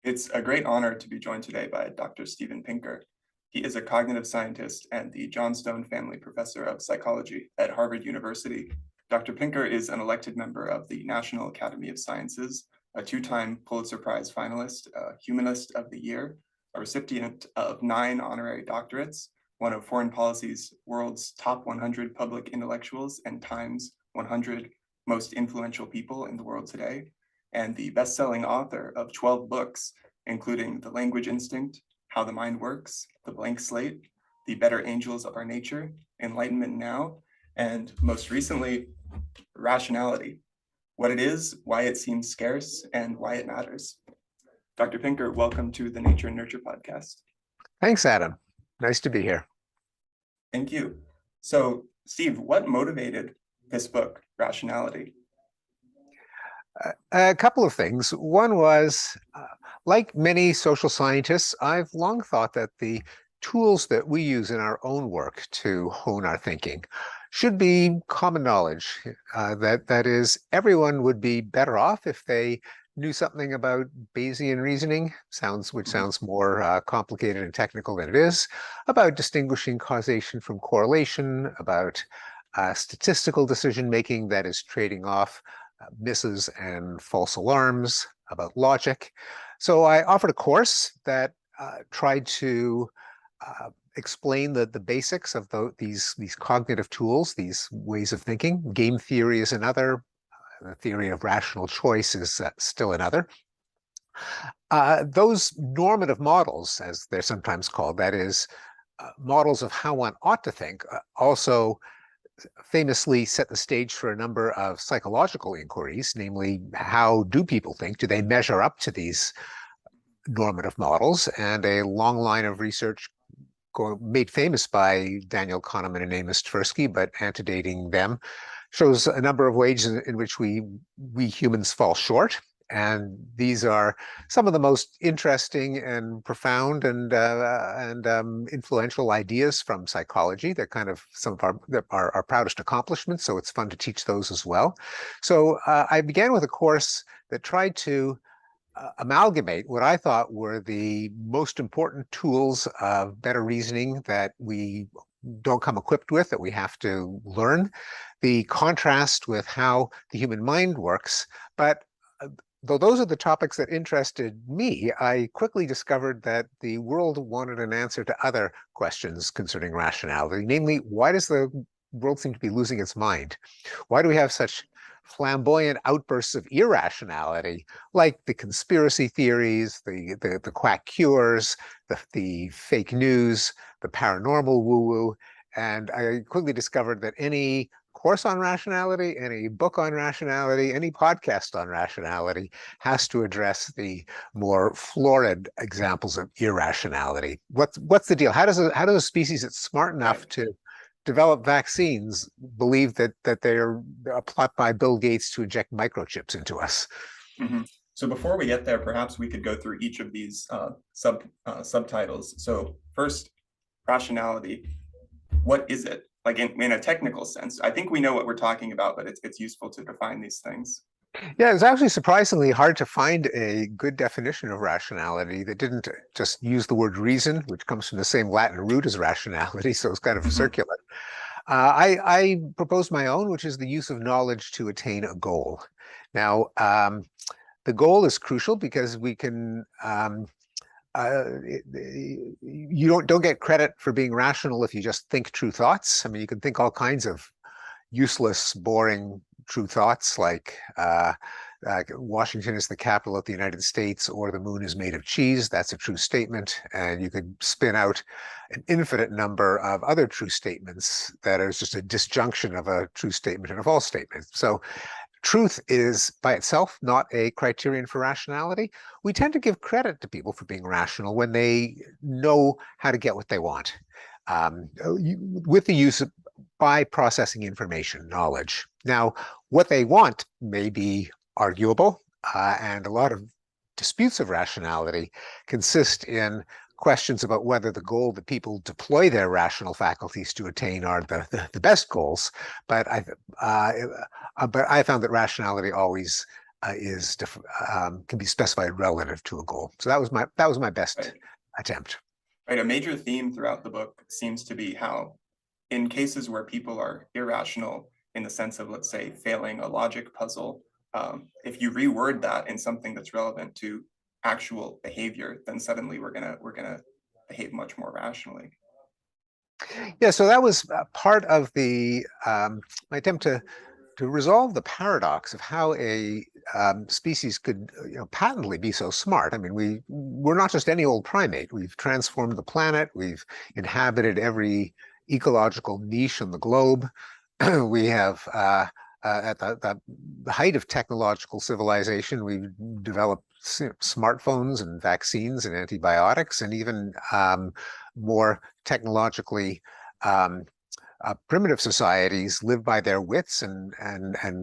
It's a great honor to be joined today by Dr. Steven Pinker. He is a cognitive scientist and the Johnstone Family Professor of Psychology at Harvard University. Dr. Pinker is an elected member of the National Academy of Sciences, a two-time Pulitzer Prize finalist, a Humanist of the Year, a recipient of 9 honorary doctorates, one of Foreign Policy's world's top 100 public intellectuals and Time's 100 most influential people in the world today, and the best-selling author of 12 books, including The Language Instinct, How the Mind Works, The Blank Slate, The Better Angels of Our Nature, Enlightenment Now, and most recently, Rationality, What It Is, Why It Seems Scarce, and Why It Matters. Dr. Pinker, welcome to the Nature and Nurture podcast. Thanks, Adam. Nice to be here. Thank you. So, Steve, what motivated this book, Rationality? A couple of things. One was, like many social scientists, I've long thought that the tools that we use in our own work to hone our thinking should be common knowledge. That is, everyone would be better off if they knew something about Bayesian reasoning, which sounds more complicated and technical than it is, about distinguishing causation from correlation, about statistical decision-making that is trading off misses and false alarms, about logic. So I offered a course that tried to explain the basics of these cognitive tools, these ways of thinking. Game theory is another. The theory of rational choice is still another. Those normative models, as they're sometimes called, that is, models of how one ought to think, also famously set the stage for a number of psychological inquiries, namely, how do people think? Do they measure up to these normative models? And a long line of research made famous by Daniel Kahneman and Amos Tversky, but antedating them, shows a number of ways in which we humans fall short. And these are some of the most interesting and profound and influential ideas from psychology. They're kind of some of our proudest accomplishments, so it's fun to teach those as well. So I began with a course that tried to amalgamate what I thought were the most important tools of better reasoning that we don't come equipped with, that we have to learn, the contrast with how the human mind works. But though those are the topics that interested me, I quickly discovered that the world wanted an answer to other questions concerning rationality, namely, why does the world seem to be losing its mind? Why do we have such flamboyant outbursts of irrationality, like the conspiracy theories, the quack cures, the fake news, the paranormal woo-woo? And I quickly discovered that any course on rationality, any book on rationality, any podcast on rationality has to address the more florid examples of irrationality. What's the deal? How does a species that's smart enough to develop vaccines believe that they're a plot by Bill Gates to inject microchips into us? Mm-hmm. So before we get there, perhaps we could go through each of these subtitles. So first, rationality. What is it? Like in a technical sense, I think we know what we're talking about, but it's useful to define these things. Yeah, it's actually surprisingly hard to find a good definition of rationality that didn't just use the word reason, which comes from the same Latin root as rationality, so it's kind of circular. I proposed my own, which is the use of knowledge to attain a goal. Now, the goal is crucial because we can you don't get credit for being rational if you just think true thoughts. I mean, you can think all kinds of useless, boring true thoughts like Washington is the capital of the United States or the moon is made of cheese. That's a true statement. And you could spin out an infinite number of other true statements that is just a disjunction of a true statement and a false statement. So truth is by itself not a criterion for rationality. We tend to give credit to people for being rational when they know how to get what they want, with the use of by processing information, knowledge. Now, what they want may be arguable, and a lot of disputes of rationality consist in questions about whether the goal that people deploy their rational faculties to attain are the best goals. But I found that rationality always can be specified relative to a goal. So that was my best Right. attempt. Right. A major theme throughout the book seems to be how, in cases where people are irrational in the sense of, let's say, failing a logic puzzle, if you reword that in something that's relevant to actual behavior, then suddenly we're gonna behave much more rationally. Yeah, so that was part of the my attempt to resolve the paradox of how a species could, patently be so smart. I mean, we're not just any old primate. We've transformed the planet. We've inhabited every ecological niche on the globe. We have, at the height of technological civilization, we've developed smartphones and vaccines and antibiotics, and even more technologically primitive societies live by their wits and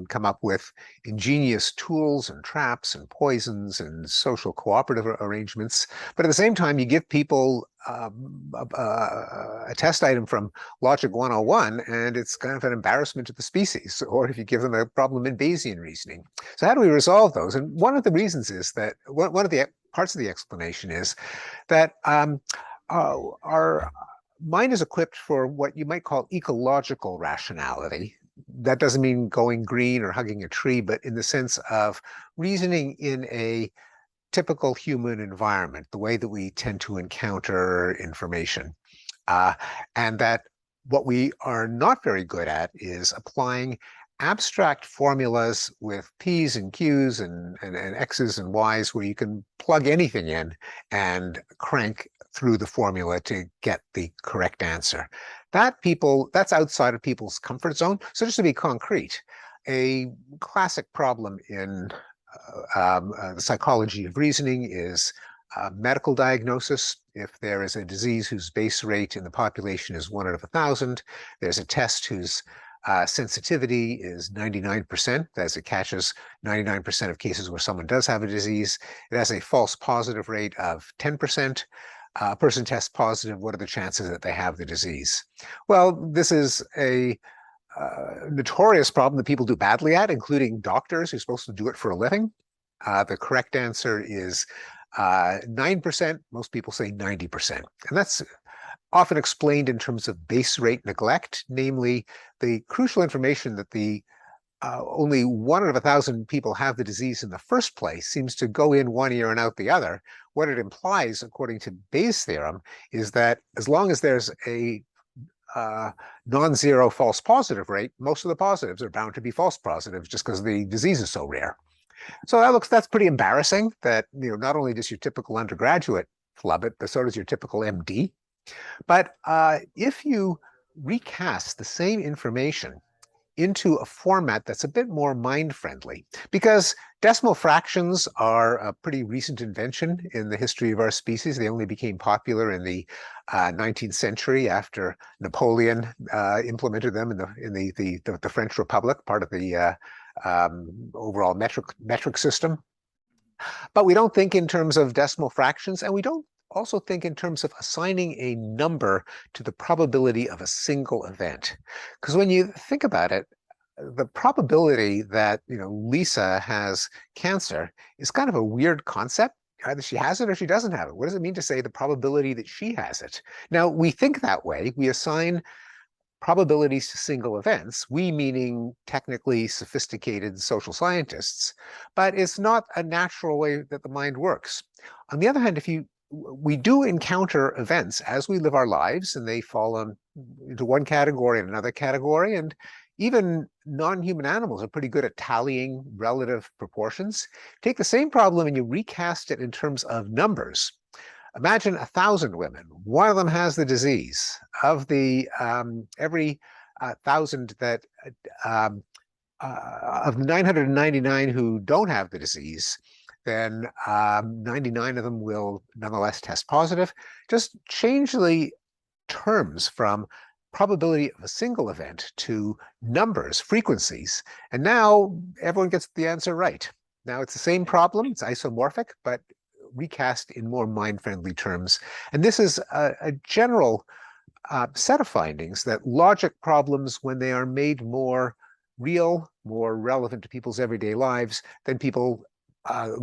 come up with ingenious tools and traps and poisons and social cooperative arrangements. But at the same time, you give people a test item from Logic 101, and it's kind of an embarrassment to the species, or if you give them a problem in Bayesian reasoning. So how do we resolve those? And one of the reasons is that one of the parts of the explanation is that our mind is equipped for what you might call ecological rationality. That doesn't mean going green or hugging a tree, but in the sense of reasoning in a typical human environment, the way that we tend to encounter information. And that what we are not very good at is applying abstract formulas with P's and Q's and X's and Y's where you can plug anything in and crank through the formula to get the correct answer. That's outside of people's comfort zone. So just to be concrete, a classic problem in the psychology of reasoning is medical diagnosis. If there is a disease whose base rate in the population is 1 out of 1,000, there's a test whose sensitivity is 99%, as it catches 99% of cases where someone does have a disease. It has a false positive rate of 10%. A person tests positive, what are the chances that they have the disease? Well, this is a notorious problem that people do badly at, including doctors who are supposed to do it for a living. The correct answer is 9%. Most people say 90%. And that's often explained in terms of base rate neglect, namely the crucial information that the only 1 out of 1,000 people have the disease in the first place seems to go in one ear and out the other. What it implies, according to Bayes' theorem, is that as long as there's a non-zero false positive rate, most of the positives are bound to be false positives just because the disease is so rare. So that's pretty embarrassing that, not only does your typical undergraduate flub it, but so does your typical MD. But if you recast the same information into a format that's a bit more mind-friendly, because decimal fractions are a pretty recent invention in the history of our species. They only became popular in the 19th century after Napoleon implemented them in the French Republic, part of the overall metric system. But we don't think in terms of decimal fractions, and we don't also think in terms of assigning a number to the probability of a single event. Because when you think about it, the probability that Lisa has cancer is kind of a weird concept. Either she has it or she doesn't have it. What does it mean to say the probability that she has it? Now, we think that way. We assign probabilities to single events, we meaning technically sophisticated social scientists, but it's not a natural way that the mind works. On the other hand, we do encounter events as we live our lives, and they fall into one category and another category, and even non-human animals are pretty good at tallying relative proportions. Take the same problem and you recast it in terms of numbers. Imagine 1,000 women. One of them has the disease. Of the every 1,000 that of the 999 who don't have the disease, then 99 of them will nonetheless test positive. Just change the terms from probability of a single event to numbers, frequencies, and now everyone gets the answer right. Now it's the same problem, it's isomorphic, but recast in more mind-friendly terms. And this is a general set of findings that logic problems, when they are made more real, more relevant to people's everyday lives, then people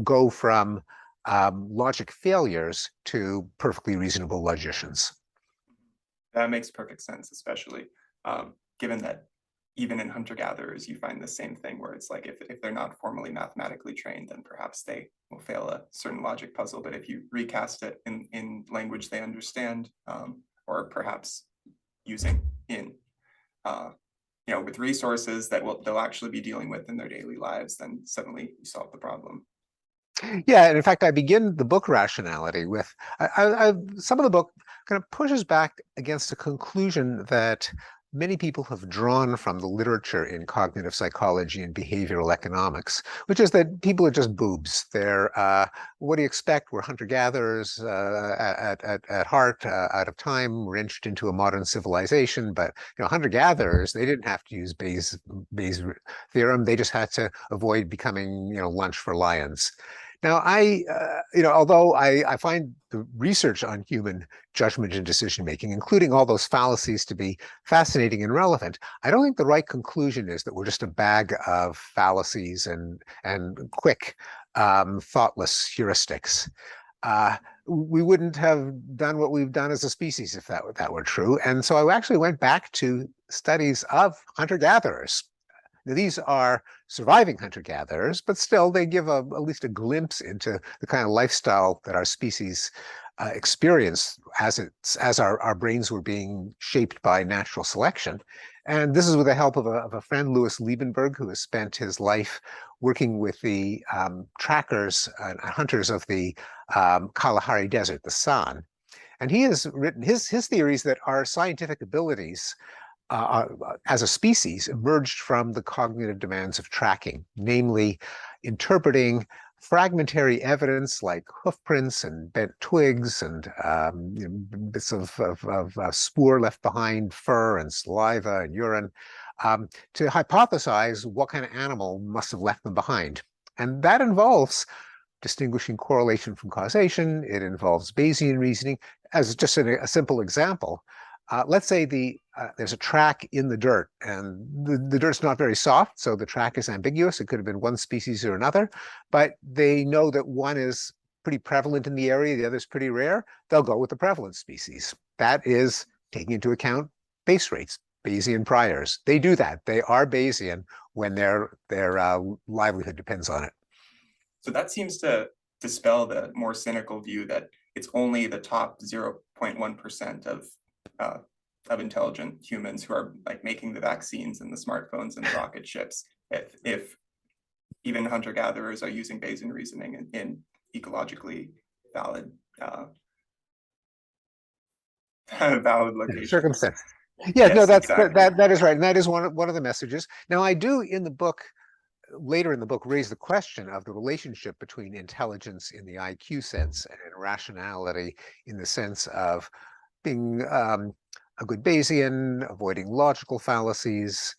go from logic failures to perfectly reasonable logicians. That makes perfect sense, especially given that even in hunter-gatherers, you find the same thing where it's like if they're not formally mathematically trained, then perhaps they will fail a certain logic puzzle. But if you recast it in language they understand, or perhaps using in with resources that they'll actually be dealing with in their daily lives, then suddenly you solve the problem. Yeah, and in fact, I begin the book Rationality with some of the book kind of pushes back against a conclusion that many people have drawn from the literature in cognitive psychology and behavioral economics, which is that people are just boobs. They're what do you expect? We're hunter-gatherers at heart, out of time. We're inched into a modern civilization, but hunter-gatherers, they didn't have to use Bayes' theorem. They just had to avoid becoming lunch for lions. Now, although I find the research on human judgment and decision making, including all those fallacies, to be fascinating and relevant, I don't think the right conclusion is that we're just a bag of fallacies and quick, thoughtless heuristics. We wouldn't have done what we've done as a species if that were true. And so I actually went back to studies of hunter-gatherers. Now, these are surviving hunter-gatherers, but still they give at least a glimpse into the kind of lifestyle that our species experienced as our brains were being shaped by natural selection. And this is with the help of a friend, Louis Liebenberg, who has spent his life working with the trackers and hunters of the Kalahari Desert, the San. And he has written his theories that our scientific abilities as a species emerged from the cognitive demands of tracking, namely interpreting fragmentary evidence like hoof prints and bent twigs and bits of spoor left behind, fur and saliva and urine, to hypothesize what kind of animal must have left them behind. And that involves distinguishing correlation from causation. It involves Bayesian reasoning. As just a simple example, let's say there's a track in the dirt, and the dirt's not very soft, so the track is ambiguous. It could have been one species or another, but they know that one is pretty prevalent in the area, the other is pretty rare. They'll go with the prevalent species. That is taking into account base rates, Bayesian priors. They do that. They are Bayesian when their livelihood depends on it. So that seems to dispel the more cynical view that it's only the top 0.1% of intelligent humans who are like making the vaccines and the smartphones and the rocket ships. If even hunter-gatherers are using Bayesian reasoning in ecologically valid valid locations. Circumstance. Yeah, Yes, no, exactly. that is right, and that is one of the messages. Now, I do in the book, later in the book, raise the question of the relationship between intelligence in the IQ sense and rationality in the sense of being a good Bayesian, avoiding logical fallacies,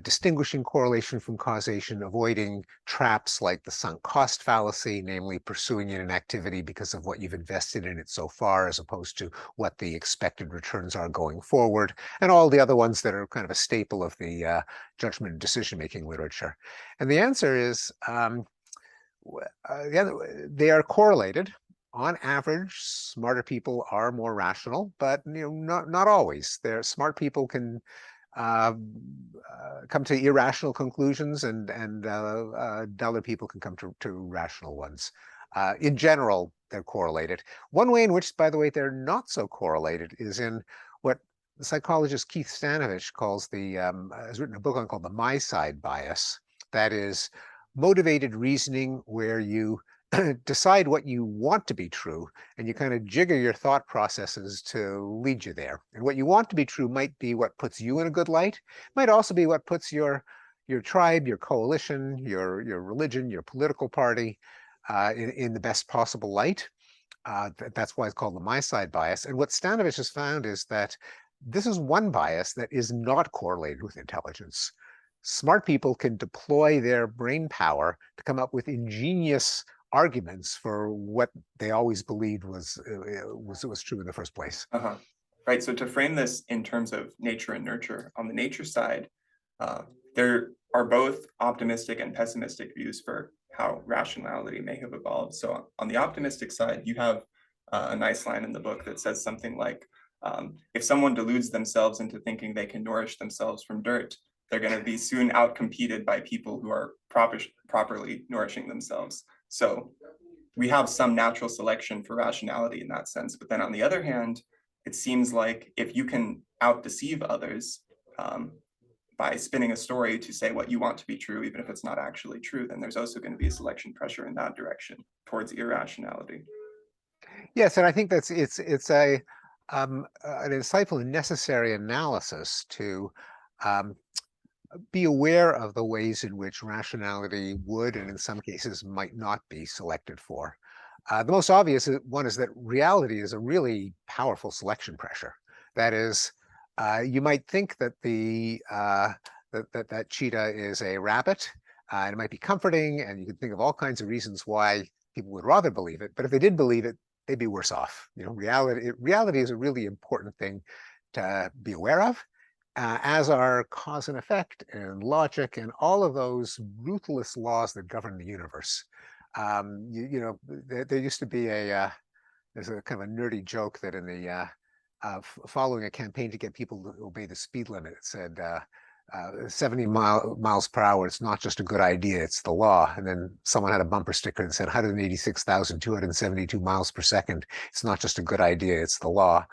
distinguishing correlation from causation, avoiding traps like the sunk cost fallacy, namely pursuing an activity because of what you've invested in it so far, as opposed to what the expected returns are going forward, and all the other ones that are kind of a staple of the judgment and decision-making literature. And the answer is they are correlated. On average, smarter people are more rational, but not always. Smart people can come to irrational conclusions, and duller people can come to rational ones. In general, they're correlated. One way in which, by the way, they're not so correlated is in what the psychologist Keith Stanovich calls has written a book on called the myside bias. That is motivated reasoning where you decide what you want to be true, and you kind of jigger your thought processes to lead you there. And what you want to be true might be what puts you in a good light, might also be what puts your tribe, your coalition, your religion, your political party in the best possible light. That's why it's called the myside bias. And what Stanovich has found is that this is one bias that is not correlated with intelligence. Smart people can deploy their brain power to come up with ingenious arguments for what they always believed was true in the first place. Right. So to frame this in terms of nature and nurture, on the nature side, There are both optimistic and pessimistic views for how rationality may have evolved. So on the optimistic side, you have a nice line in the book that says something like, if someone deludes themselves into thinking they can nourish themselves from dirt, they're going to be soon outcompeted by people who are properly nourishing themselves. So we have some natural selection for rationality in that sense. But then on the other hand, it seems like if you can outdeceive others by spinning a story to say what you want to be true, even if it's not actually true, then there's also going to be a selection pressure in that direction towards irrationality. Yes, and I think it's an insightful and necessary analysis to be aware of the ways in which rationality would, and in some cases might not be selected for. The most obvious one is that reality is a really powerful selection pressure. That is, you might think that that cheetah is a rabbit, and it might be comforting, and you could think of all kinds of reasons why people would rather believe it. But if they did believe it, they'd be worse off. You know, reality is a really important thing to be aware of, as are cause and effect and logic and all of those ruthless laws that govern the universe. You know, there used to be there's a kind of a nerdy joke that in the following a campaign to get people to obey the speed limit, it said 70 miles per hour, it's not just a good idea, it's the law. And then someone had a bumper sticker that said 186,272 miles per second. It's not just a good idea, it's the law.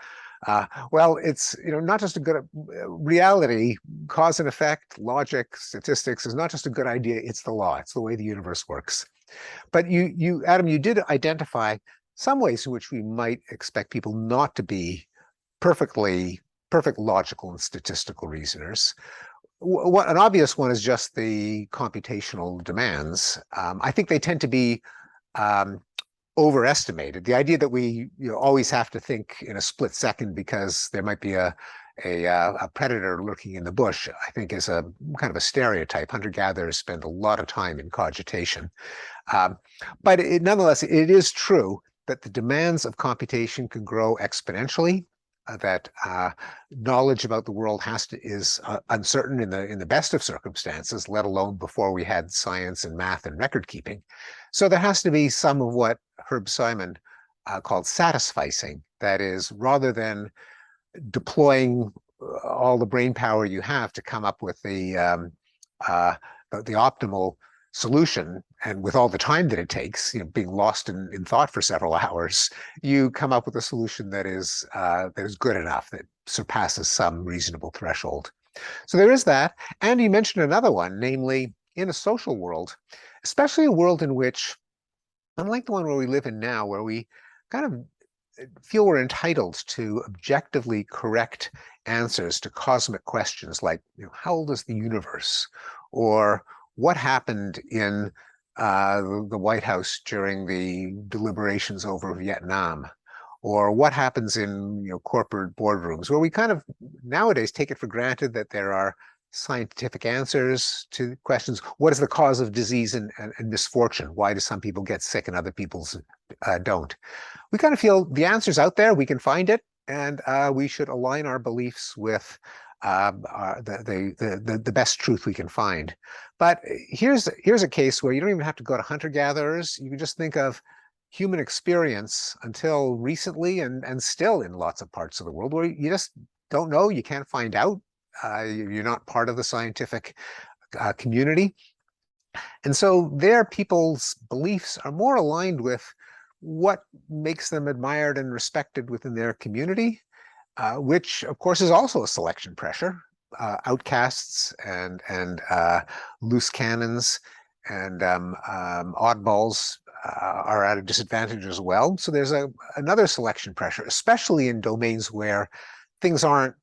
Well, it's, you know, not just a good reality, cause and effect, logic, statistics is not just a good idea, it's the law. It's the way the universe works. But Adam, you did identify some ways in which we might expect people not to be perfect logical and statistical reasoners. An obvious one is just the computational demands. I think they tend to be overestimated. The idea that we always have to think in a split second because there might be a predator lurking in the bush, I think is a kind of a stereotype. Hunter-gatherers spend a lot of time in cogitation. But nonetheless, it is true that the demands of computation can grow exponentially, that knowledge about the world is uncertain in the best of circumstances, let alone before we had science and math and record keeping. So there has to be some of what Herb Simon called satisficing. That is, rather than deploying all the brain power you have to come up with the optimal solution, and with all the time that it takes, being lost in thought for several hours, you come up with a solution that is good enough, that surpasses some reasonable threshold. So there is that. And you mentioned another one, namely in a social world, especially a world in which, unlike the one where we live in now, where we kind of feel we're entitled to objectively correct answers to cosmic questions like, how old is the universe? Or what happened in the White House during the deliberations over Vietnam? Or what happens in corporate boardrooms, where we kind of nowadays take it for granted that there are scientific answers to questions. What is the cause of disease and misfortune? Why do some people get sick and other people don't? We kind of feel the answer's out there, we can find it, and we should align our beliefs with the best truth we can find. But here's a case where you don't even have to go to hunter-gatherers. You can just think of human experience until recently, and still in lots of parts of the world, where you just don't know, you can't find out. You're not part of the scientific community. And so there, people's beliefs are more aligned with what makes them admired and respected within their community, which of course is also a selection pressure. Outcasts and loose cannons and oddballs are at a disadvantage as well. So there's another selection pressure, especially in domains where things aren't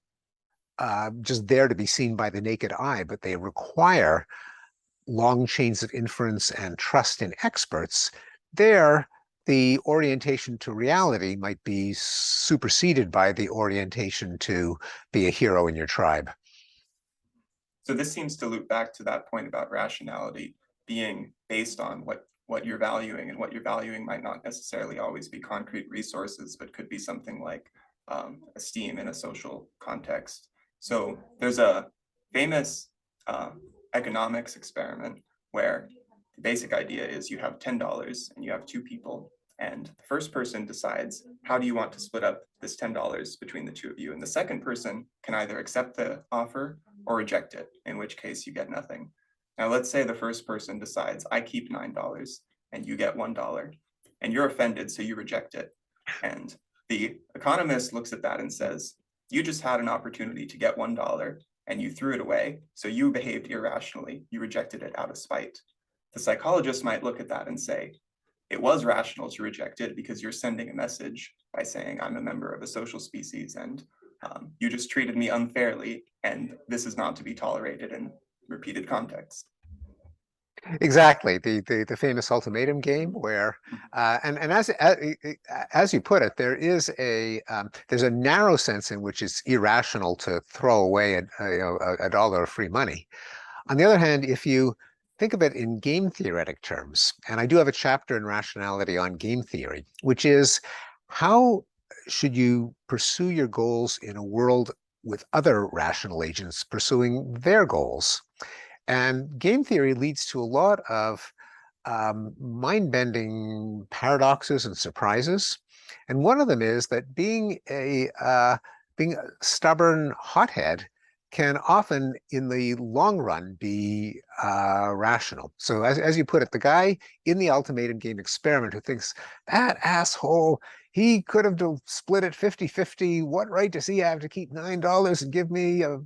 just there to be seen by the naked eye, but they require long chains of inference and trust in experts. There, the orientation to reality might be superseded by the orientation to be a hero in your tribe. So this seems to loop back to that point about rationality being based on what you're valuing, and what you're valuing might not necessarily always be concrete resources, but could be something like esteem in a social context. So there's a famous economics experiment where the basic idea is you have $10 and you have two people, and the first person decides, how do you want to split up this $10 between the two of you? And the second person can either accept the offer or reject it, in which case you get nothing. Now, let's say the first person decides, I keep $9 and you get $1, and you're offended, so you reject it. And the economist looks at that and says, you just had an opportunity to get $1 and you threw it away, so you behaved irrationally. You rejected it out of spite. The psychologist might look at that and say, it was rational to reject it because you're sending a message by saying, I'm a member of a social species and you just treated me unfairly, and this is not to be tolerated in repeated context. Exactly, the famous ultimatum game, where and as you put it, there's a narrow sense in which it's irrational to throw away a dollar of free money. On the other hand, if you think of it in game theoretic terms, and I do have a chapter in Rationality on game theory, which is how should you pursue your goals in a world with other rational agents pursuing their goals? And game theory leads to a lot of mind-bending paradoxes and surprises. And one of them is that being a stubborn hothead can often, in the long run, be rational. So as you put it, the guy in the ultimatum game experiment who thinks, that asshole, he could have split it 50-50. What right does he have to keep $9 and give me a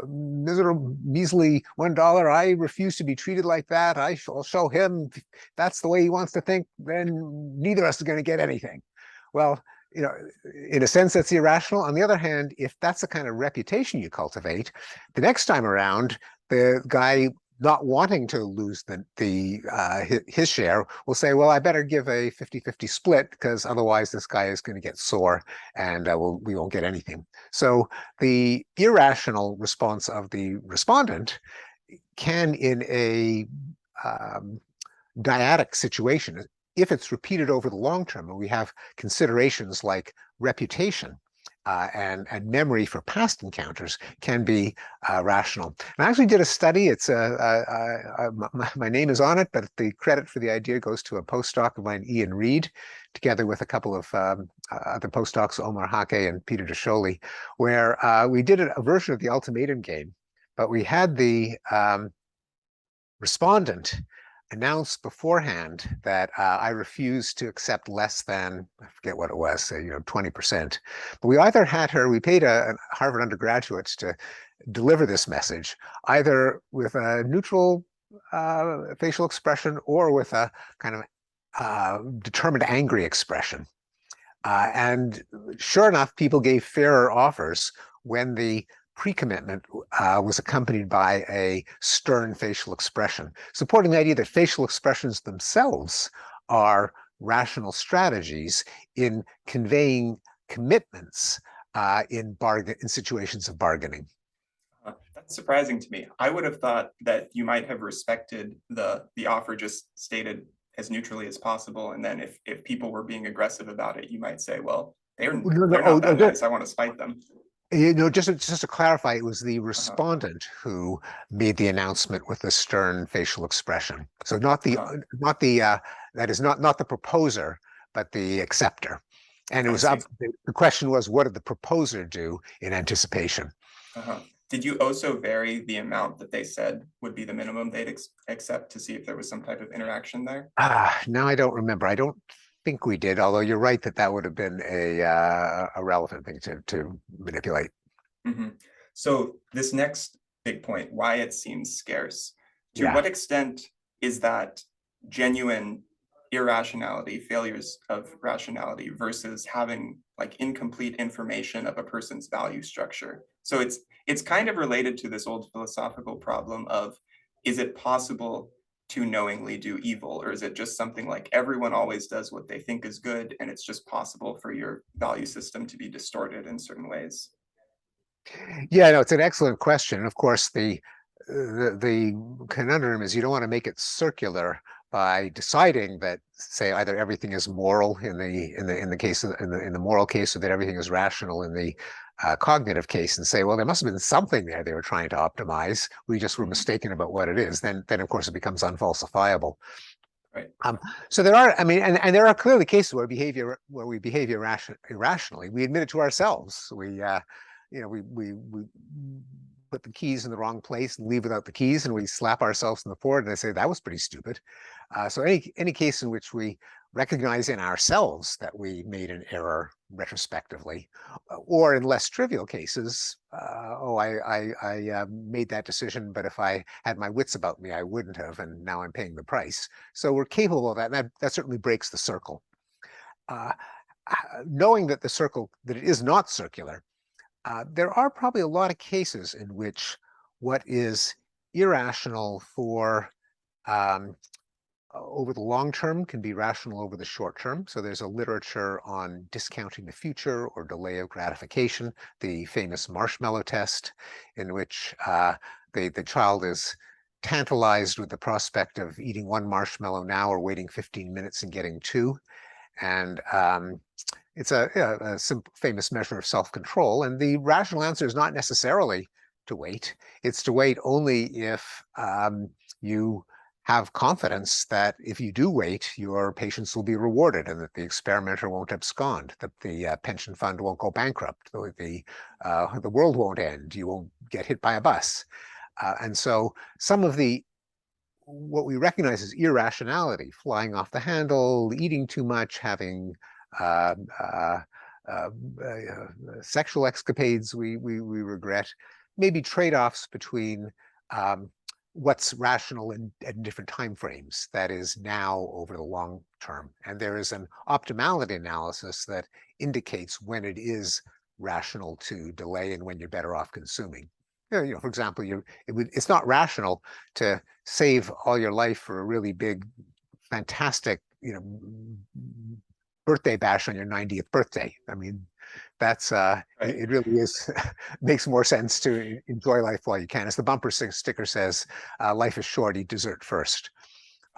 miserable, measly $1? I refuse to be treated like that. I'll show him if that's the way he wants to think, then neither of us is going to get anything. Well, in a sense, that's irrational. On the other hand, if that's the kind of reputation you cultivate, the next time around, the guy not wanting to lose his share will say, well, I better give a 50-50 split because otherwise this guy is going to get sore and we won't get anything. So the irrational response of the respondent can, in a dyadic situation, if it's repeated over the long term, and we have considerations like reputation and memory for past encounters, can be rational. And I actually did a study. It's my name is on it, but the credit for the idea goes to a postdoc of mine, Ian Reed, together with a couple of other postdocs, Omar Hake and Peter DeSholi, where we did a version of the ultimatum game, but we had the respondent announced beforehand that I refused to accept less than, I forget what it was, 20%. But we either had her, we paid a Harvard undergraduate to deliver this message, either with a neutral facial expression or with a kind of determined angry expression. And sure enough, people gave fairer offers when the pre-commitment was accompanied by a stern facial expression, supporting the idea that facial expressions themselves are rational strategies in conveying commitments in situations of bargaining. That's surprising to me. I would have thought that you might have respected the offer just stated as neutrally as possible, and then if people were being aggressive about it, you might say, well, they're not that nice. I want to spite them. Just to clarify, it was the respondent who made the announcement with the stern facial expression. So not the proposer, but the acceptor. And it was the question was, what did the proposer do in anticipation? Did you also vary the amount that they said would be the minimum they'd accept to see if there was some type of interaction there? Now I don't remember. I don't think we did, although you're right that would have been a relevant thing to manipulate. Mm-hmm. So this next big point, why it seems scarce. To what extent is that genuine irrationality, failures of rationality, versus having like incomplete information of a person's value structure? So it's kind of related to this old philosophical problem of, is it possible to knowingly do evil, or is it just something like everyone always does what they think is good, and it's just possible for your value system to be distorted in certain ways? Yeah, no, it's an excellent question. Of course, the conundrum is you don't want to make it circular by deciding that, say, either everything is moral in the case of in the moral case, or that everything is rational in the cognitive case and say, well, there must have been something there they were trying to optimize. We just were mistaken about what it is. Then of course it becomes unfalsifiable. Right. So there are, I mean, and there are clearly cases where we behave irrationally. We admit it to ourselves. We put the keys in the wrong place and leave without the keys, and we slap ourselves in the forehead and say that was pretty stupid. So any case in which we recognize in ourselves that we made an error retrospectively, or in less trivial cases, I made that decision, but if I had my wits about me, I wouldn't have, and now I'm paying the price. So we're capable of that, and that certainly breaks the circle. Knowing that that it is not circular, there are probably a lot of cases in which what is irrational for over the long term can be rational over the short term. So there's a literature on discounting the future or delay of gratification, the famous marshmallow test, in which the child is tantalized with the prospect of eating one marshmallow now or waiting 15 minutes and getting two. And it's a famous measure of self-control. And the rational answer is not necessarily to wait. It's to wait only if you have confidence that if you do wait, your patients will be rewarded and that the experimenter won't abscond, that the pension fund won't go bankrupt, the world won't end, you won't get hit by a bus. And so some of what we recognize as irrationality, flying off the handle, eating too much, having sexual escapades we regret, maybe trade-offs between what's rational at different time frames, that is now over the long term. And there is an optimality analysis that indicates when it is rational to delay and when you're better off consuming. For example, it's not rational to save all your life for a really big, fantastic, birthday bash on your 90th birthday. I mean, that's Right. it really is makes more sense to enjoy life while you can. As the bumper sticker says, life is short, eat dessert first.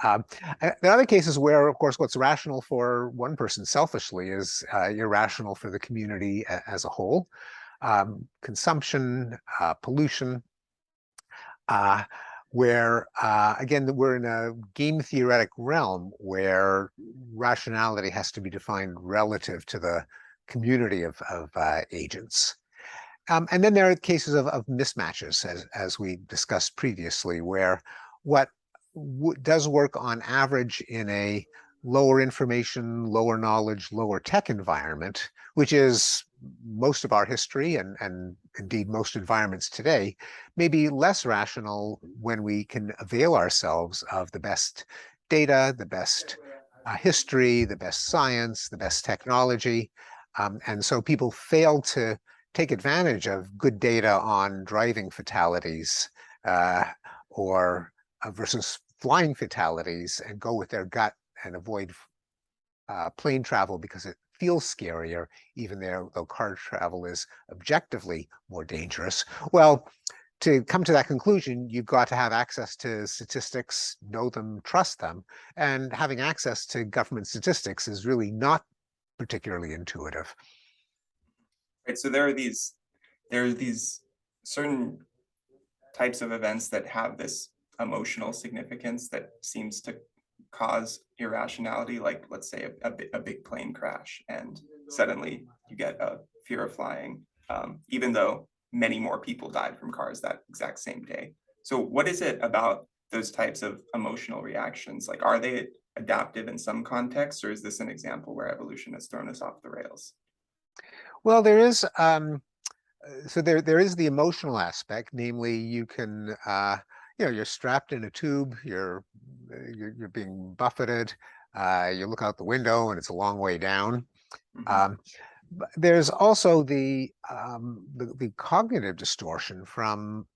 There are other cases where, of course, what's rational for one person selfishly is irrational for the community as a whole. Consumption, pollution, where, again, we're in a game theoretic realm where rationality has to be defined relative to the community of agents. And then there are cases of mismatches, as we discussed previously, where what does work on average in a lower information, lower knowledge, lower tech environment, which is most of our history and indeed most environments today, may be less rational when we can avail ourselves of the best data, the best history, the best science, the best technology. And so people fail to take advantage of good data on driving fatalities or versus flying fatalities and go with their gut and avoid plane travel because it feels scarier, even though car travel is objectively more dangerous. Well, to come to that conclusion, you've got to have access to statistics, know them, trust them. And having access to government statistics is really not particularly intuitive. Right. So there are these certain types of events that have this emotional significance that seems to cause irrationality, like let's say a big plane crash, and suddenly you get a fear of flying, even though many more people died from cars that exact same day. So what is it about those types of emotional reactions? Like, are they adaptive in some contexts, or is this an example where evolution has thrown us off the rails? Well, there is so there is the emotional aspect, namely you can you're strapped in a tube, you're being buffeted, you look out the window and it's a long way down. Mm-hmm. There's also the cognitive distortion from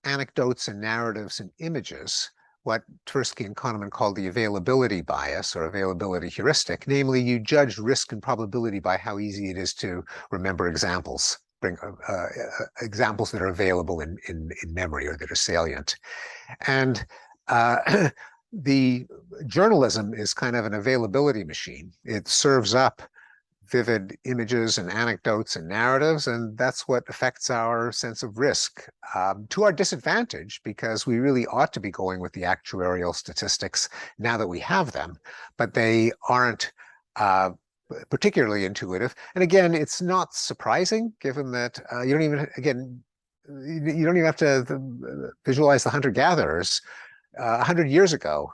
anecdotes and narratives and images, what Tversky and Kahneman called the availability bias or availability heuristic. Namely, you judge risk and probability by how easy it is to remember examples, bring examples that are available in memory or that are salient. And the journalism is kind of an availability machine. It serves up vivid images and anecdotes and narratives, and that's what affects our sense of risk, to our disadvantage, because we really ought to be going with the actuarial statistics now that we have them, but they aren't particularly intuitive. And again, it's not surprising, given that you don't even, again, you don't even have to visualize the hunter-gatherers. 100 years ago,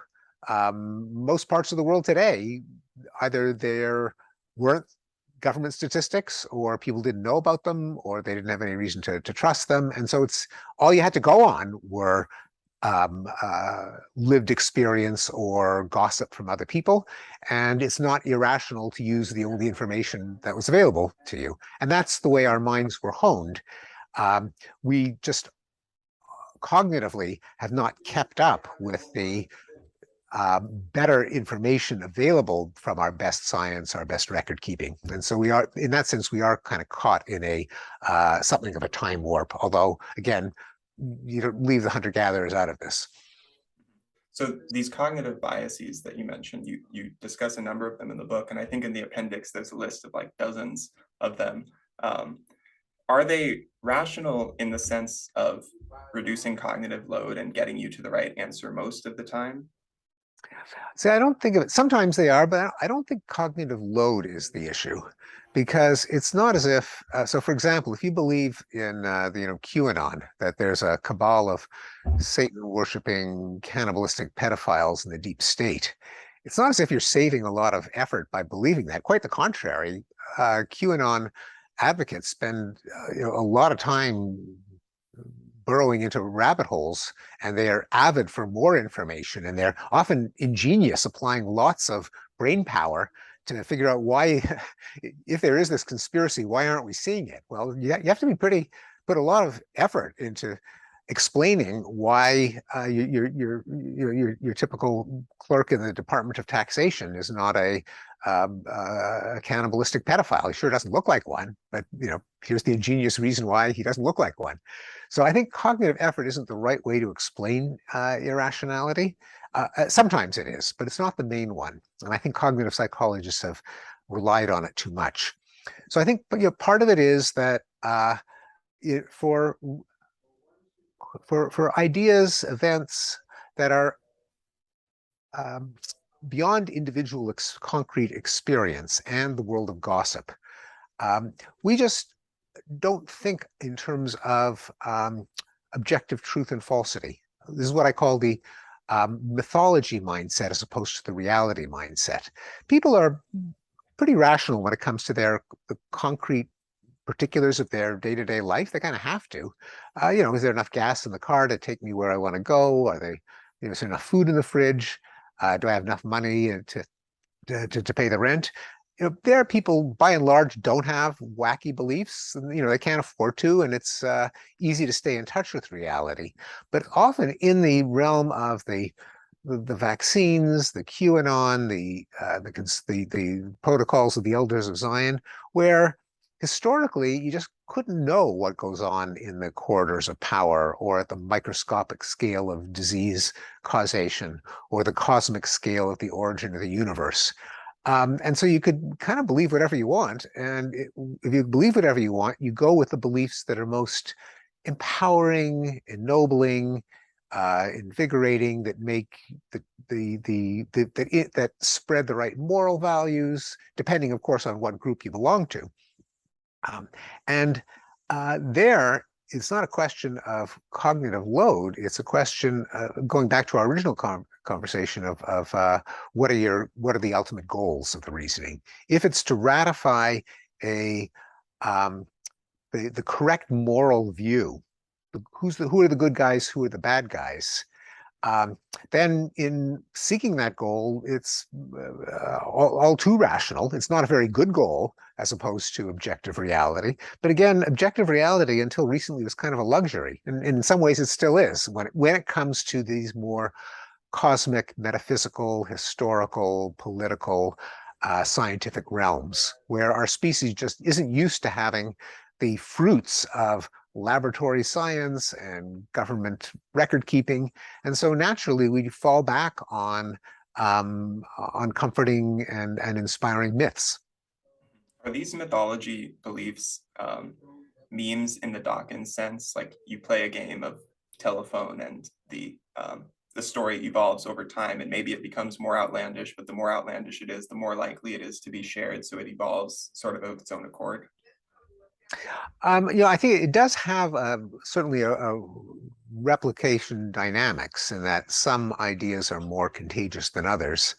most parts of the world today, either there weren't government statistics, or people didn't know about them, or they didn't have any reason to trust them. And so it's all you had to go on were lived experience or gossip from other people. And it's not irrational to use the only information that was available to you. And that's the way our minds were honed. We just cognitively have not kept up with the better information available from our best science, our best record keeping. And so we are, in that sense, we are kind of caught in a something of a time warp. Although, again, you don't leave the hunter-gatherers out of this. So these cognitive biases that you mentioned, you discuss a number of them in the book, and I think in the appendix there's a list of like dozens of them. Are they rational in the sense of reducing cognitive load and getting you to the right answer most of the time? See, I don't think of it. Sometimes they are, but I don't think cognitive load is the issue, because it's not as if. So, for example, if you believe in QAnon, that there's a cabal of Satan-worshiping, cannibalistic pedophiles in the deep state, it's not as if you're saving a lot of effort by believing that. Quite the contrary. QAnon advocates spend a lot of time burrowing into rabbit holes, and they are avid for more information, and they're often ingenious, applying lots of brain power to figure out why, if there is this conspiracy, why aren't we seeing it? Well, you have to be put a lot of effort into explaining why your typical clerk in the Department of Taxation is not a cannibalistic pedophile. He sure doesn't look like one, but here's the ingenious reason why he doesn't look like one. So I think cognitive effort isn't the right way to explain irrationality. Sometimes it is, but it's not the main one. And I think cognitive psychologists have relied on it too much. So I think part of it is that for ideas, events that are beyond individual concrete experience and the world of gossip, we just don't think in terms of objective truth and falsity. This is what I call the mythology mindset, as opposed to the reality mindset. People are pretty rational when it comes to the concrete particulars of their day-to-day life. They kind of have to. Is there enough gas in the car to take me where I want to go? Is there enough food in the fridge? Do I have enough money to pay the rent? There are people, by and large, don't have wacky beliefs. They can't afford to, and it's easy to stay in touch with reality. But often in the realm of the vaccines, the QAnon, the protocols of the Elders of Zion, where historically you just couldn't know what goes on in the corridors of power, or at the microscopic scale of disease causation, or the cosmic scale of the origin of the universe. And so you could kind of believe whatever you want. And if you believe whatever you want, you go with the beliefs that are most empowering, ennobling, invigorating, that make that spread the right moral values, depending, of course, on what group you belong to. There, it's not a question of cognitive load. It's a question, going back to our original conversation of what are the ultimate goals of the reasoning. If it's to ratify the correct moral view, who are the good guys, who are the bad guys, then in seeking that goal, it's all too rational. It's not a very good goal, as opposed to objective reality. But again, objective reality until recently was kind of a luxury. And in some ways it still is, when it comes to these more cosmic, metaphysical, historical, political, scientific realms, where our species just isn't used to having the fruits of laboratory science and government record keeping. And so naturally we fall back on comforting and inspiring myths. Are these mythology beliefs memes in the Dawkins sense? Like you play a game of telephone and the story evolves over time and maybe it becomes more outlandish, but the more outlandish it is, the more likely it is to be shared. So it evolves sort of its own accord. I think it does have certainly a replication dynamics in that some ideas are more contagious than others.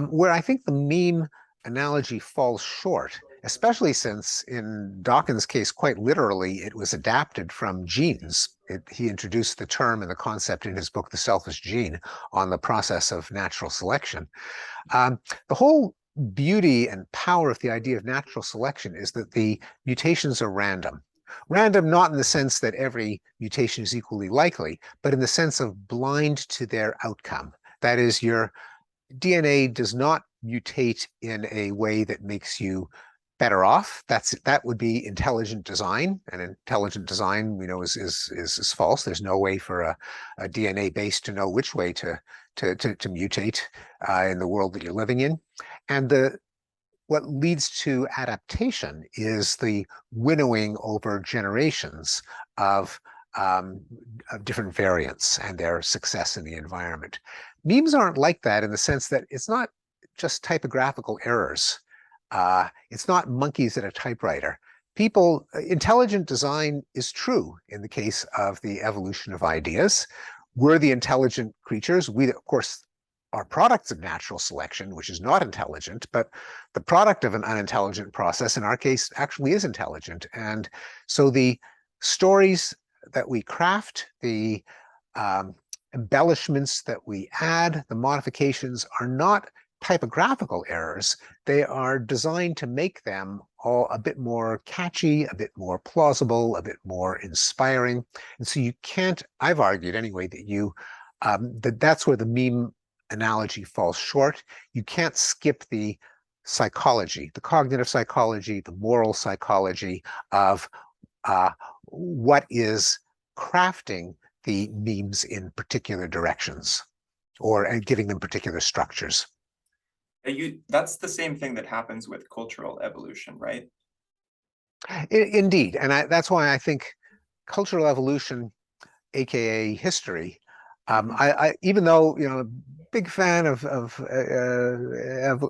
Where I think the meme analogy falls short, especially since in Dawkins' case, quite literally, it was adapted from genes. He introduced the term and the concept in his book, The Selfish Gene, on the process of natural selection. The whole beauty and power of the idea of natural selection is that the mutations are random. Random not in the sense that every mutation is equally likely, but in the sense of blind to their outcome. That is, your DNA does not mutate in a way that makes you better off. That would be intelligent design, and intelligent design we know is false. There's no way for a DNA base to know which way to mutate in the world that you're living in. And what leads to adaptation is the winnowing over generations of different variants and their success in the environment. Memes aren't like that in the sense that it's not just typographical errors. It's not monkeys at a typewriter. Intelligent design is true in the case of the evolution of ideas. We're the intelligent creatures. We, of course, are products of natural selection, which is not intelligent, but the product of an unintelligent process, in our case, actually is intelligent. And so the stories that we craft, the embellishments that we add, the modifications are not typographical errors. They are designed to make them all a bit more catchy, a bit more plausible, a bit more inspiring. And so you can't, I've argued anyway, that's where the meme analogy falls short. You can't skip the psychology, the cognitive psychology, the moral psychology of what is crafting the memes in particular directions or giving them particular structures. That's the same thing that happens with cultural evolution, right? Indeed. And that's why I think cultural evolution, aka history, even though, big fan of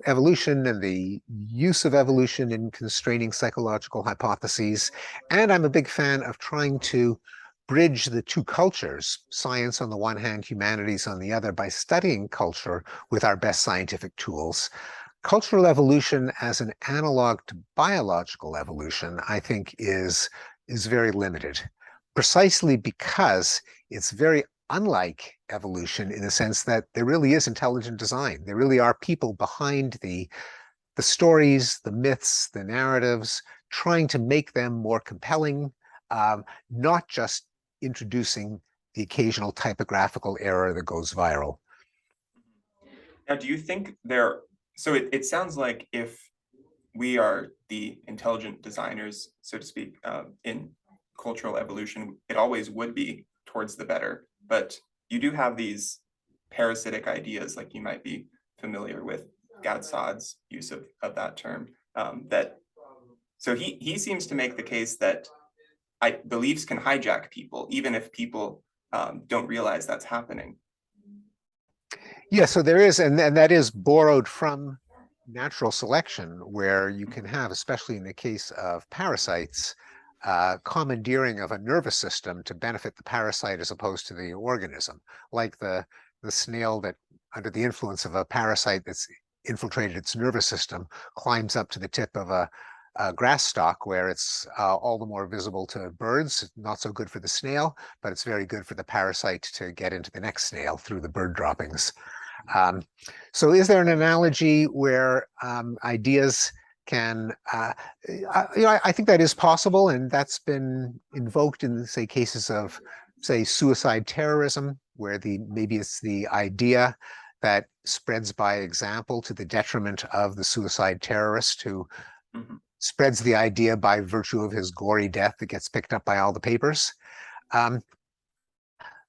evolution and the use of evolution in constraining psychological hypotheses, and I'm a big fan of trying to bridge the two cultures, science on the one hand, humanities on the other, by studying culture with our best scientific tools. Cultural evolution as an analog to biological evolution, I think, is very limited, precisely because it's very unlike evolution in the sense that there really is intelligent design. There really are people behind the stories, the myths, the narratives, trying to make them more compelling, not just introducing the occasional typographical error that goes viral. Now, do you think so it sounds like if we are the intelligent designers, so to speak, in cultural evolution, it always would be towards the better. But you do have these parasitic ideas, like you might be familiar with Gadsod's use of that term. So he seems to make the case that beliefs can hijack people, even if people don't realize that's happening. Yeah, so there is, and that is borrowed from natural selection, where you can have, especially in the case of parasites, commandeering of a nervous system to benefit the parasite as opposed to the organism, like the snail that, under the influence of a parasite that's infiltrated its nervous system, climbs up to the tip of a grass stalk where it's all the more visible to birds. Not so good for the snail, but it's very good for the parasite to get into the next snail through the bird droppings. So is there an analogy where ideas can, I think that is possible, and that's been invoked in, say, cases of, say, suicide terrorism, where maybe it's the idea that spreads by example to the detriment of the suicide terrorist who spreads the idea by virtue of his gory death that gets picked up by all the papers.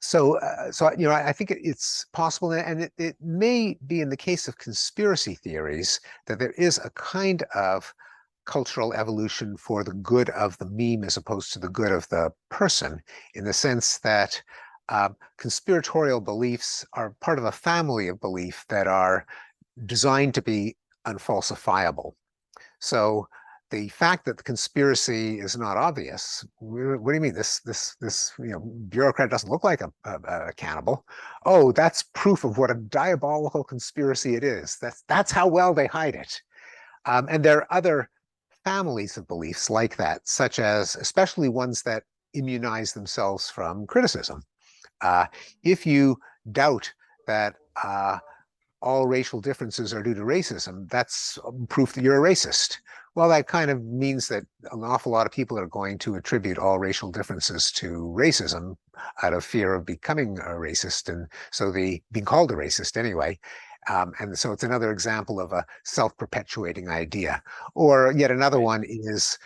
So I think it's possible, and it may be in the case of conspiracy theories that there is a kind of cultural evolution for the good of the meme as opposed to the good of the person, in the sense that conspiratorial beliefs are part of a family of belief that are designed to be unfalsifiable. So the fact that the conspiracy is not obvious, what do you mean? This bureaucrat doesn't look like a cannibal. Oh, that's proof of what a diabolical conspiracy it is. That's how well they hide it. And there are other families of beliefs like that, such as especially ones that immunize themselves from criticism. If you doubt that all racial differences are due to racism, that's proof that you're a racist. Well, that kind of means that an awful lot of people are going to attribute all racial differences to racism out of fear of becoming a racist, and so being called a racist anyway. And so it's another example of a self-perpetuating idea. Or yet another one is,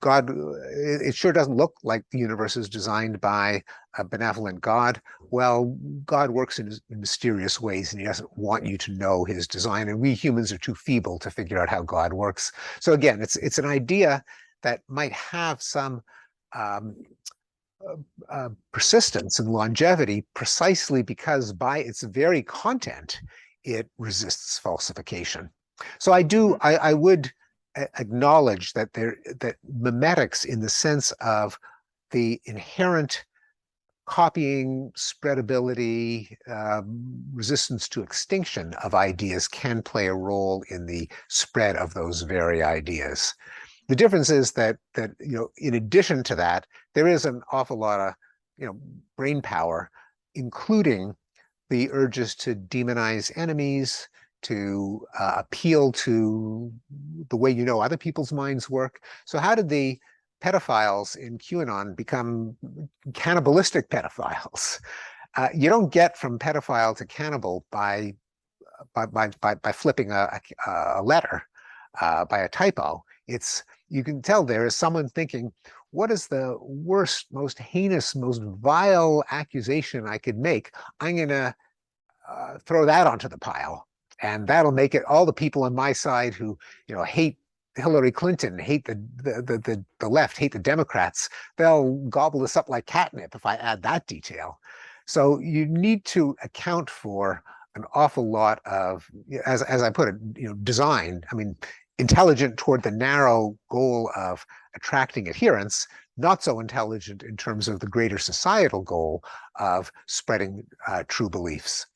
God, it sure doesn't look like the universe is designed by a benevolent God. Well, God works in mysterious ways, and he doesn't want you to know his design. And we humans are too feeble to figure out how God works. So again, it's an idea that might have some persistence and longevity precisely because by its very content, it resists falsification. So I would acknowledge that that memetics, in the sense of the inherent copying, spreadability, resistance to extinction of ideas, can play a role in the spread of those very ideas. The difference is that in addition to that, there is an awful lot of brain power, including the urges to demonize enemies, to appeal to the way other people's minds work. So how did the pedophiles in QAnon become cannibalistic pedophiles? You don't get from pedophile to cannibal by flipping a letter, by a typo. You can tell there is someone thinking, what is the worst, most heinous, most vile accusation I could make? I'm going to throw that onto the pile, and that'll make it all the people on my side who hate Hillary Clinton, hate the left, hate the Democrats. They'll gobble this up like catnip if I add that detail. So you need to account for an awful lot of, as I put it, design. I mean, intelligent toward the narrow goal of attracting adherents, not so intelligent in terms of the greater societal goal of spreading true beliefs.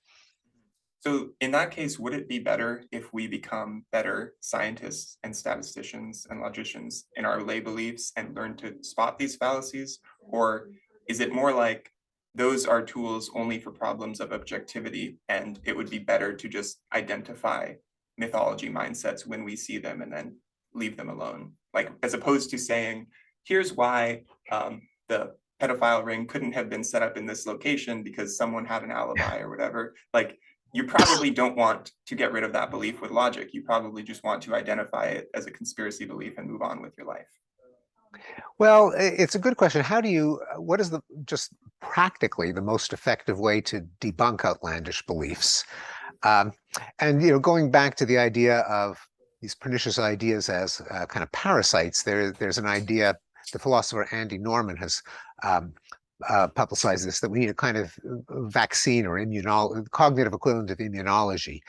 So in that case, would it be better if we become better scientists and statisticians and logicians in our lay beliefs and learn to spot these fallacies? Or is it more like those are tools only for problems of objectivity, and it would be better to just identify mythology mindsets when we see them and then leave them alone? Like, as opposed to saying, here's why the pedophile ring couldn't have been set up in this location because someone had an alibi or whatever. Like, you probably don't want to get rid of that belief with logic. You probably just want to identify it as a conspiracy belief and move on with your life. Well, it's a good question. What is just practically the most effective way to debunk outlandish beliefs? And going back to the idea of these pernicious ideas as kind of parasites, there's an idea, the philosopher Andy Norman has publicized this, that we need a kind of vaccine or cognitive equivalent of immunology,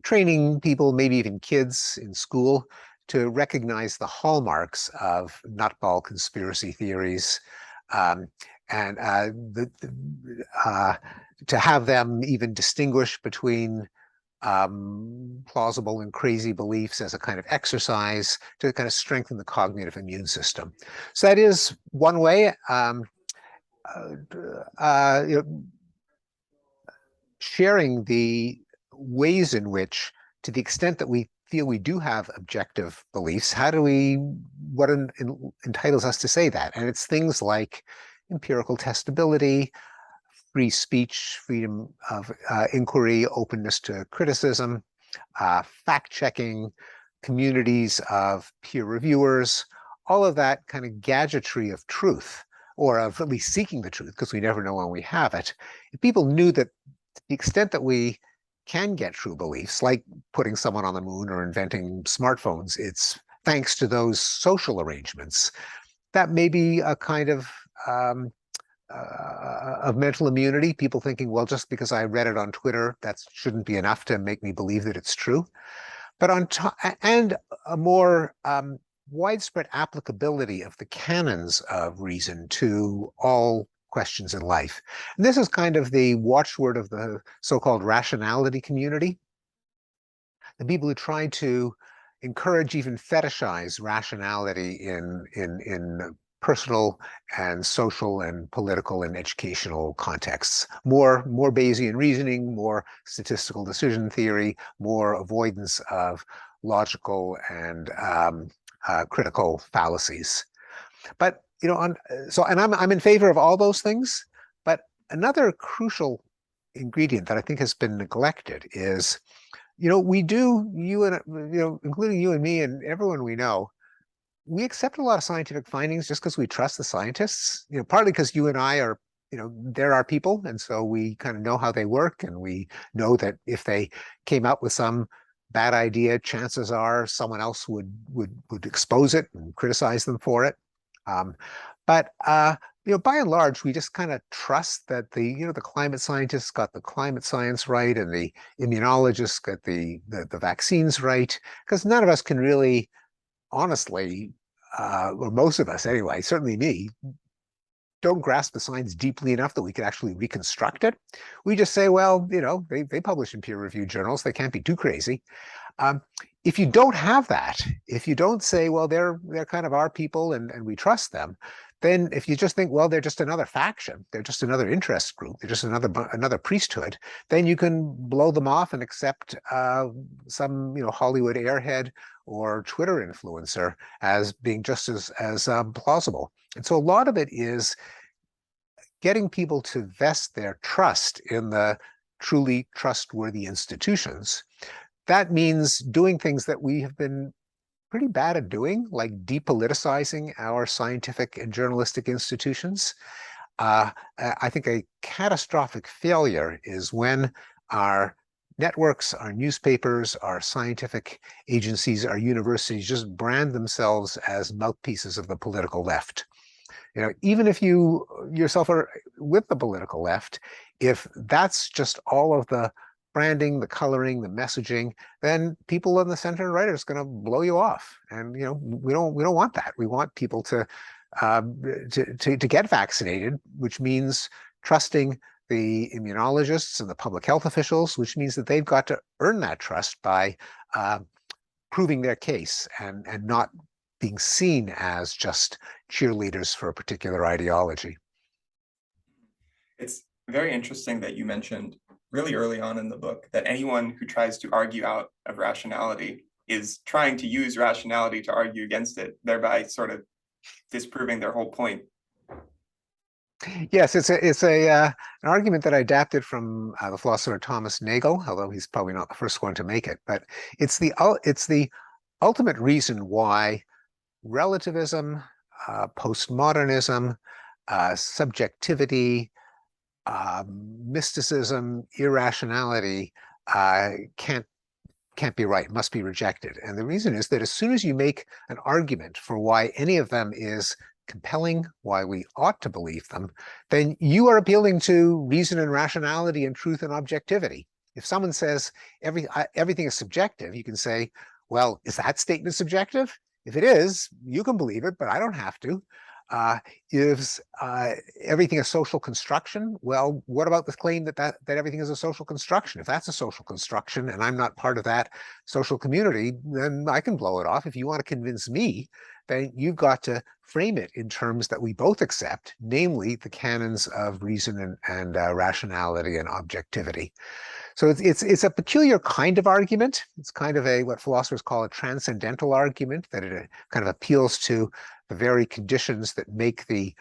training people, maybe even kids in school, to recognize the hallmarks of nutball conspiracy theories, and to have them even distinguish between plausible and crazy beliefs as a kind of exercise to kind of strengthen the cognitive immune system. So that is one way. Sharing the ways in which, to the extent that we feel we do have objective beliefs, what entitles us to say that? And it's things like empirical testability, free speech, freedom of inquiry, openness to criticism, fact-checking, communities of peer reviewers, all of that kind of gadgetry of truth, or of at least seeking the truth, because we never know when we have it. If people knew that to the extent that we can get true beliefs, like putting someone on the moon or inventing smartphones, it's thanks to those social arrangements. That may be a kind of mental immunity, people thinking, well, just because I read it on Twitter, that shouldn't be enough to make me believe that it's true. But on top, and a more widespread applicability of the canons of reason to all questions in life. And this is kind of the watchword of the so-called rationality community. The people who try to encourage, even fetishize rationality in personal and social and political and educational contexts. More Bayesian reasoning, more statistical decision theory, more avoidance of logical and critical fallacies. But I'm in favor of all those things. But another crucial ingredient that I think has been neglected is, we do, including you and me and everyone we know, we accept a lot of scientific findings just because we trust the scientists, partly because you and I are, they're our people. And so we kind of know how they work. And we know that if they came up with some bad idea, chances are someone else would expose it and criticize them for it. But by and large, we just kind of trust that the climate scientists got the climate science right, and the immunologists got the vaccines right, because none of us can really, honestly, or most of us anyway, certainly me, don't grasp the science deeply enough that we could actually reconstruct it. We just say, well, they publish in peer-reviewed journals, they can't be too crazy. If you don't have that, if you don't say, well, they're kind of our people and we trust them, then if you just think, well, they're just another faction, they're just another interest group, they're just another priesthood, then you can blow them off and accept some Hollywood airhead or Twitter influencer as being just as plausible. And so a lot of it is getting people to vest their trust in the truly trustworthy institutions. That means doing things that we have been pretty bad at doing, like depoliticizing our scientific and journalistic institutions. I think a catastrophic failure is when our networks, our newspapers, our scientific agencies, our universities just brand themselves as mouthpieces of the political left. Even if you yourself are with the political left, if that's just all of the branding, the coloring, the messaging, then people in the center and right are just going to blow you off. And we don't want that. We want people to get vaccinated, which means trusting the immunologists and the public health officials, which means that they've got to earn that trust by proving their case and not being seen as just cheerleaders for a particular ideology. It's very interesting that you mentioned really early on in the book that anyone who tries to argue out of rationality is trying to use rationality to argue against it, thereby sort of disproving their whole point. Yes, it's an argument that I adapted from the philosopher Thomas Nagel, although he's probably not the first one to make it. But it's the ultimate reason why relativism, postmodernism, subjectivity, mysticism, irrationality can't be right, must be rejected. And the reason is that as soon as you make an argument for why any of them is compelling, why we ought to believe them, then you are appealing to reason and rationality and truth and objectivity. If someone says everything is subjective, you can say, well, is that statement subjective? If it is, you can believe it, but I don't have to. Is everything a social construction? Well, what about the claim that everything is a social construction? If that's a social construction and I'm not part of that social community, then I can blow it off. If you want to convince me, then you've got to frame it in terms that we both accept, namely the canons of reason and rationality and objectivity. So it's a peculiar kind of argument. It's kind of what philosophers call a transcendental argument, that it kind of appeals to the very conditions that make the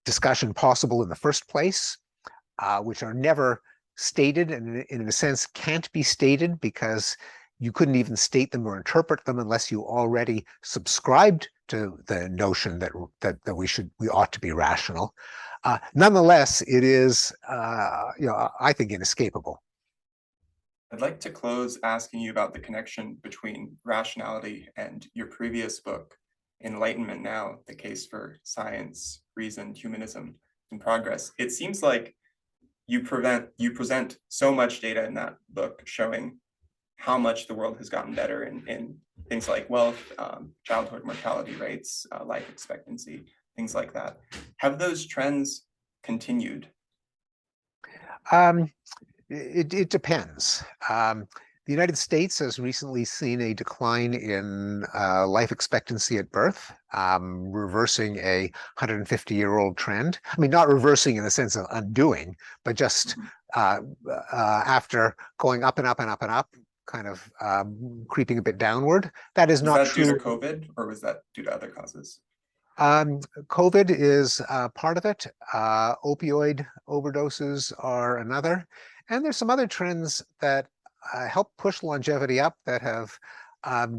discussion possible in the first place, which are never stated and in a sense can't be stated because you couldn't even state them or interpret them unless you already subscribed to the notion that we ought to be rational. Nonetheless, it is I think inescapable. I'd like to close asking you about the connection between rationality and your previous book, Enlightenment Now, the case for science, reason, humanism, and progress. It seems like you present so much data in that book showing how much the world has gotten better in things like wealth, childhood mortality rates, life expectancy, things like that. Have those trends continued? Um, it depends. The United States has recently seen a decline in life expectancy at birth, reversing a 150-year-old trend. I mean, not reversing in the sense of undoing, but just after going up and up and up and up, kind of creeping a bit downward. That is Was not that due to true. COVID, or was that due to other causes? COVID is part of it. Opioid overdoses are another. And there's some other trends that help push longevity up that have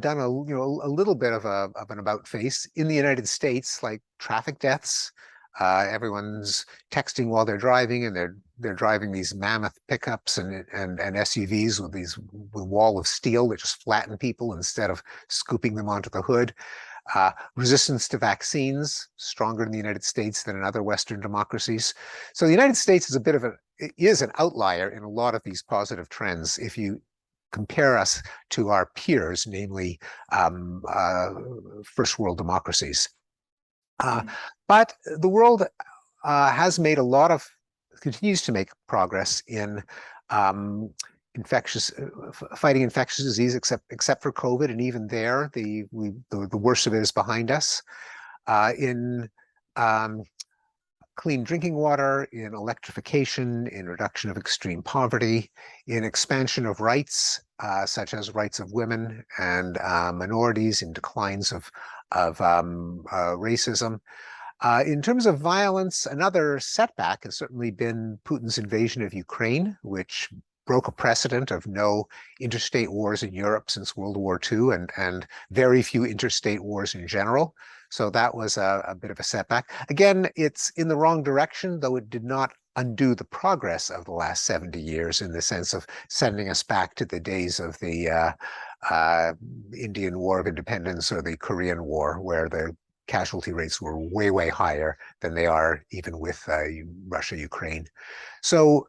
done a little bit of an about face in the United States, like traffic deaths. Everyone's texting while they're driving, and they're driving these mammoth pickups and SUVs with these wall of steel that just flatten people instead of scooping them onto the hood. Resistance to vaccines, stronger in the United States than in other Western democracies. So the United States is an outlier in a lot of these positive trends if you compare us to our peers, namely first world democracies. But the world continues to make progress in fighting infectious disease, except for COVID, and even there, the worst of it is behind us. In clean drinking water, in electrification, in reduction of extreme poverty, in expansion of rights, such as rights of women and minorities, in declines of racism. In terms of violence, another setback has certainly been Putin's invasion of Ukraine, which broke a precedent of no interstate wars in Europe since World War II, and very few interstate wars in general. So that was a bit of a setback. Again, it's in the wrong direction, though it did not undo the progress of the last 70 years in the sense of sending us back to the days of the Indian War of Independence or the Korean War, where the casualty rates were way, way higher than they are even with Russia, Ukraine. So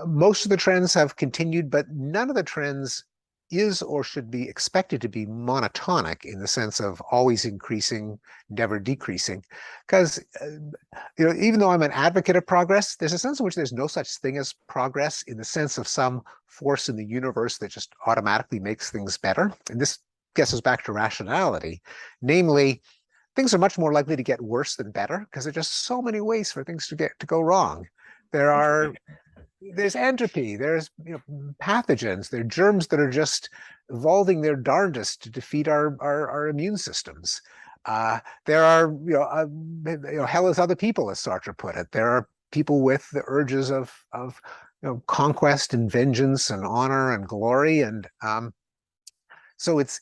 most of the trends have continued, but none of the trends is or should be expected to be monotonic in the sense of always increasing, never decreasing. Because even though I'm an advocate of progress, there's a sense in which there's no such thing as progress in the sense of some force in the universe that just automatically makes things better. And this gets us back to rationality. Namely, things are much more likely to get worse than better because there are just so many ways for things to go wrong. There's entropy, there's pathogens, there are germs that are just evolving their darndest to defeat our immune systems. There are hell is other people, as Sartre put it. There are people with the urges of conquest and vengeance and honor and glory, and so it's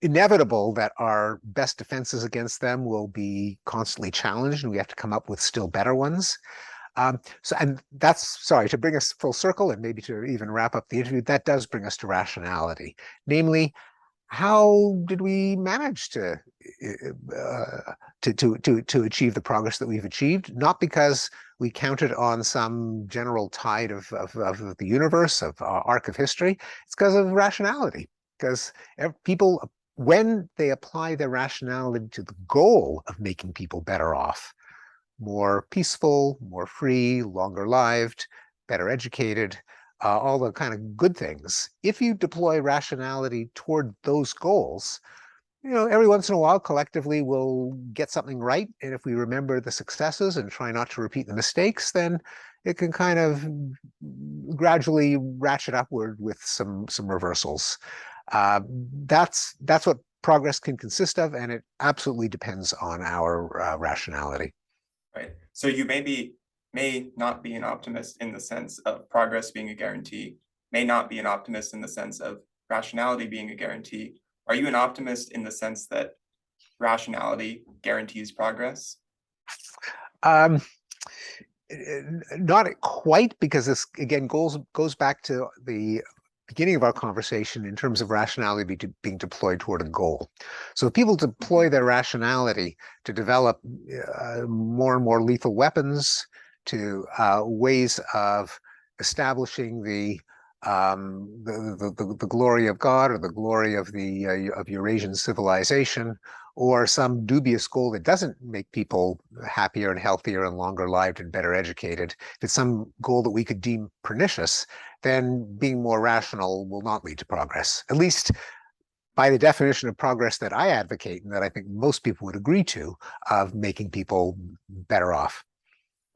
inevitable that our best defenses against them will be constantly challenged, and we have to come up with still better ones. And that's, sorry, to bring us full circle and maybe to even wrap up the interview, that does bring us to rationality. Namely, how did we manage to achieve the progress that we've achieved? Not because we counted on some general tide of the universe, of our arc of history. It's because of rationality. Because people, when they apply their rationality to the goal of making people better off, more peaceful, more free, longer lived, better educated, all the kind of good things. If you deploy rationality toward those goals, every once in a while, collectively, we'll get something right. And if we remember the successes and try not to repeat the mistakes, then it can kind of gradually ratchet upward with some reversals. That's what progress can consist of, and it absolutely depends on our rationality. Right. So you may not be an optimist in the sense of progress being a guarantee, may not be an optimist in the sense of rationality being a guarantee. Are you an optimist in the sense that rationality guarantees progress? Not quite, because this again goes back to the beginning of our conversation in terms of rationality being deployed toward a goal. So if people deploy their rationality to develop more and more lethal weapons, to ways of establishing the glory of God or the glory of the of Eurasian civilization, or some dubious goal that doesn't make people happier and healthier and longer lived and better educated, if it's some goal that we could deem pernicious, then being more rational will not lead to progress. At least by the definition of progress that I advocate, and that I think most people would agree to, of making people better off.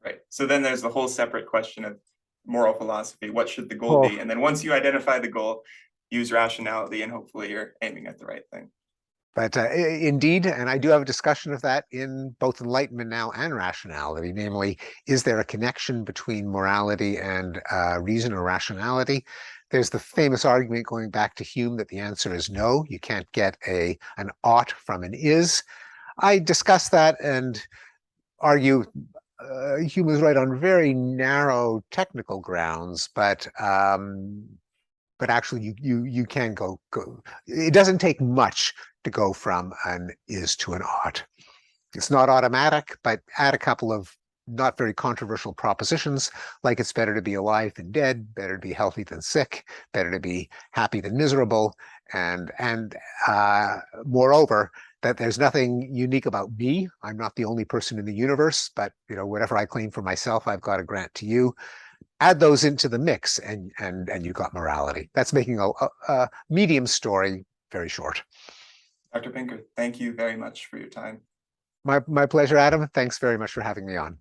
Right. So then there's the whole separate question of moral philosophy. What should the goal be? And then once you identify the goal, use rationality, and hopefully you're aiming at the right thing. But indeed, and I do have a discussion of that in both Enlightenment Now and Rationality, namely, is there a connection between morality and reason or rationality? There's the famous argument going back to Hume that the answer is no. You can't get an ought from an is. I discuss that and argue Hume is right on very narrow technical grounds, but actually you can go. It doesn't take much to go from an is to an ought. It's not automatic, but add a couple of not very controversial propositions, like it's better to be alive than dead, better to be healthy than sick, better to be happy than miserable, and moreover, that there's nothing unique about me. I'm not the only person in the universe, but whatever I claim for myself, I've got to grant to you. Add those into the mix, and you got morality. That's making a medium story very short. Dr. Pinker, thank you very much for your time. My pleasure, Adam. Thanks very much for having me on.